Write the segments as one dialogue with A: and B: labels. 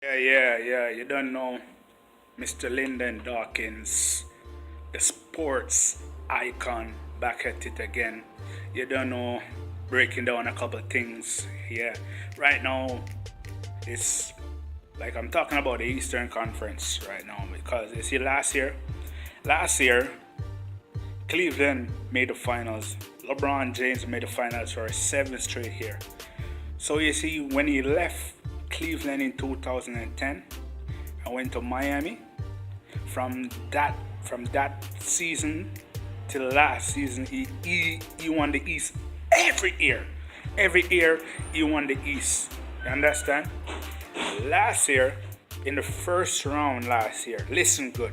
A: Yeah. You don't know Mr. Lindon Dawkins, the sports icon, back at it again. You don't know, breaking down a couple of things. Yeah, right now it's like I'm talking about the Eastern Conference right now because you see last year Cleveland made the finals. LeBron James made the finals for a seventh straight year. So you see, when he left Cleveland in 2010 and went to Miami, from that season till last season, he won the East every year. Every year he won the East. You understand? Last year, in the first round last year, listen good,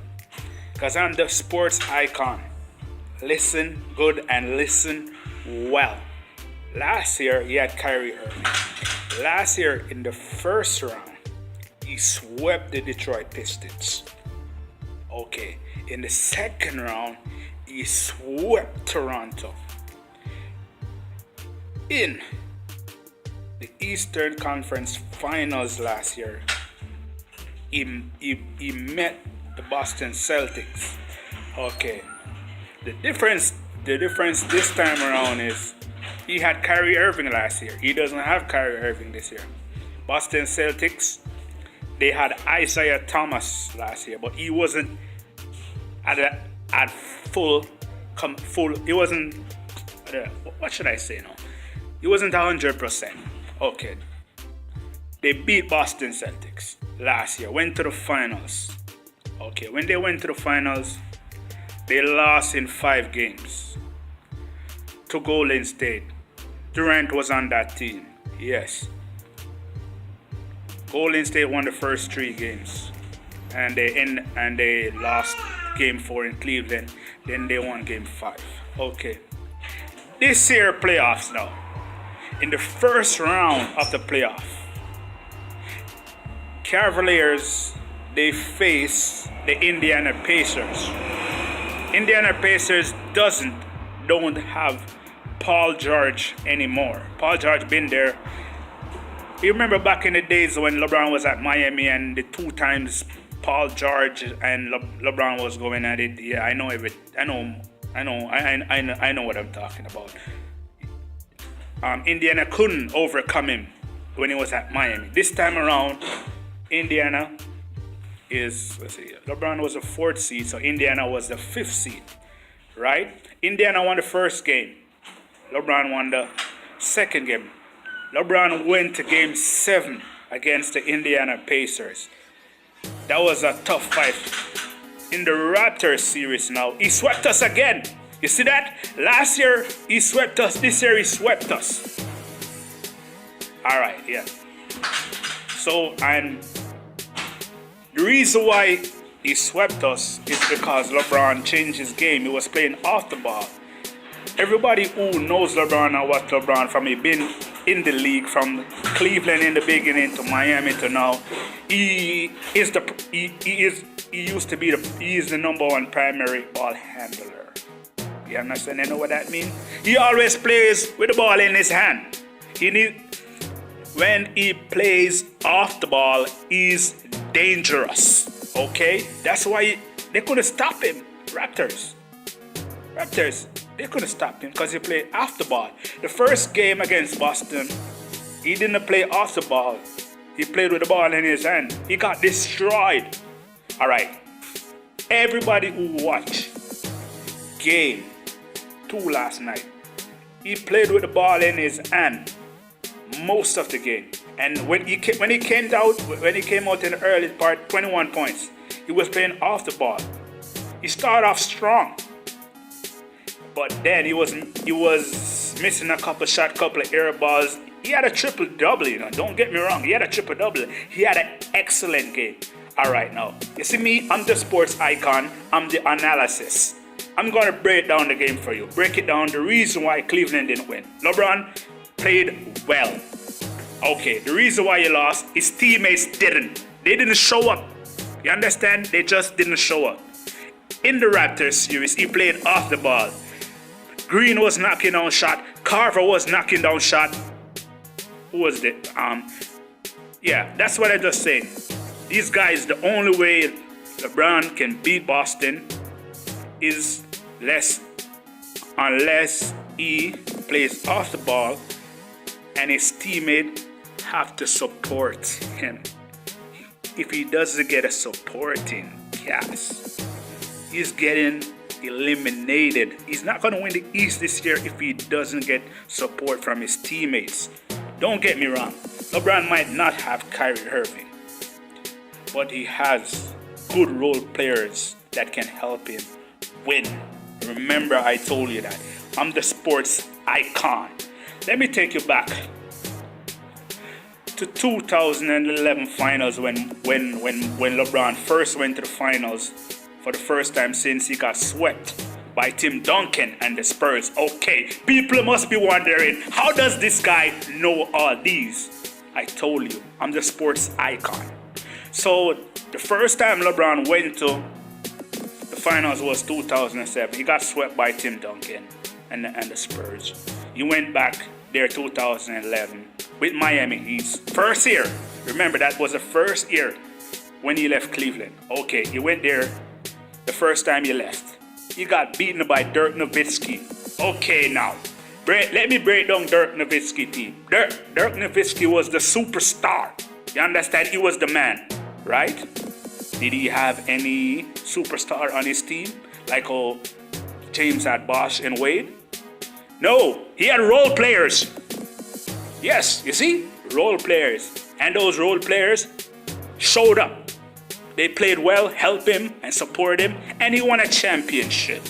A: because I'm the sports icon. Listen good and listen well. Last year he had Kyrie Irving. Last year in the first round, he swept the Detroit Pistons. Okay, in the second round, he swept Toronto. In the Eastern Conference Finals last year, he met the Boston Celtics. Okay, the difference this time around is he had Kyrie Irving last year. He doesn't have Kyrie Irving this year. Boston Celtics, they had Isaiah Thomas last year, but he wasn't at full. He wasn't. What should I say now? He wasn't 100%. Okay. They beat Boston Celtics last year. Went to the finals. Okay. When they went to the finals, they lost in 5 games to Golden State. Durant was on that team. Yes. Golden State won the first 3 games, and they lost game 4 in Cleveland. Then they won game 5. Okay. This year playoffs now. In the first round of the playoff, Cavaliers, they face the Indiana Pacers. Indiana Pacers don't have Paul George anymore. Paul George been there. You remember back in the days when LeBron was at Miami and the 2 times Paul George and LeBron was going at it. Yeah, I know everything. I know what I'm talking about. Indiana couldn't overcome him when he was at Miami. This time around, Indiana is, LeBron was the 4th seed, so Indiana was the 5th seed, right? Indiana won the first game. LeBron won the second game. LeBron went to game 7 against the Indiana Pacers. That was a tough fight. In the Raptors series now, he swept us again. You see that? Last year, he swept us. This year, he swept us. All right, yeah. So, and the reason why he swept us is because LeBron changed his game. He was playing off the ball. Everybody who knows LeBron and what LeBron from he been in the league from Cleveland in the beginning to Miami to now, he is the number 1 primary ball handler. You understand? You know what that means? He always plays with the ball in his hand. When he plays off the ball, he's dangerous. Okay? That's why they couldn't stop him. Raptors, they couldn't stop him because he played off the ball. The first game against Boston, he didn't play off the ball. He played with the ball in his hand. He got destroyed. All right. Everybody who watched game 2 last night, he played with the ball in his hand most of the game. And when he came out in the early part, 21 points. He was playing off the ball. He started off strong, but then he was missing a couple of air balls. He had a triple-double, don't get me wrong. He had a triple-double. He had an excellent game. All right, now, you see me, I'm the sports icon. I'm the analysis. I'm going to break down the game for you. Break it down, the reason why Cleveland didn't win. LeBron played well. Okay, the reason why he lost, his teammates didn't. They didn't show up. You understand? They just didn't show up. In the Raptors series, he played off the ball. Green was knocking down shot. Carver was knocking down shot. Who was it? Yeah, that's what I just said. These guys, the only way LeBron can beat Boston is unless he plays off the ball and his teammate have to support him. If he doesn't get a supporting cast, he's getting eliminated. He's not going to win the East this year if he doesn't get support from his teammates. Don't get me wrong, LeBron might not have Kyrie Irving, but he has good role players that can help him win. Remember, I told you that. I'm the sports icon. Let me take you back to 2011 finals when LeBron first went to the finals for the first time since he got swept by Tim Duncan and the Spurs. Okay, people must be wondering, how does this guy know all these? I told you, I'm the sports icon. So the first time LeBron went to the finals was 2007. He got swept by Tim Duncan and the Spurs. He went back there 2011 with Miami Heat. First year. Remember, that was the first year when he left Cleveland. Okay, he went there the first time he left. He got beaten by Dirk Nowitzki. Okay, now, let me break down Dirk Nowitzki team. Dirk Nowitzki was the superstar. You understand? He was the man, right? Did he have any superstar on his team? Like James had Bosh and Wade? No, he had role players. Yes, you see? Role players. And those role players showed up. They played well, helped him and support him, and he won a championship.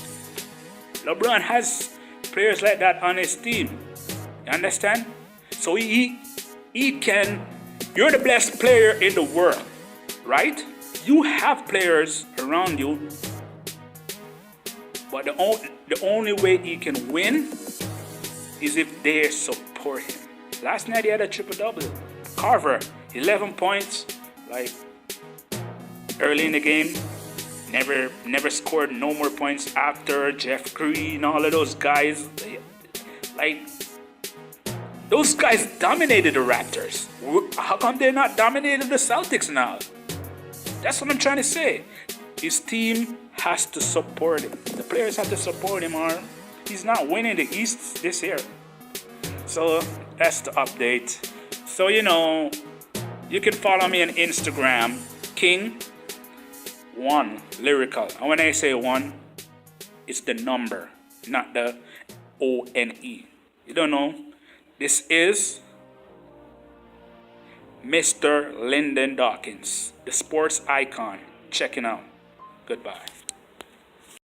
A: LeBron has players like that on his team. You understand? So he can, you're the best player in the world, right? You have players around you, but the only way he can win is if they support him. Last night he had a triple-double. Carver, 11 points, like early in the game. Never scored no more points after. Jeff Green, all of those guys. Like, those guys dominated the Raptors. How come they're not dominating the Celtics now? That's what I'm trying to say. His team has to support him. The players have to support him, or he's not winning the East this year. So that's the update. So, you know, you can follow me on Instagram, King1 Lyrical. And when I say 1, it's the number, not the O-N-E. You don't know? This is Mr. Lindon Dawkins, the sports icon. Checking out. Goodbye.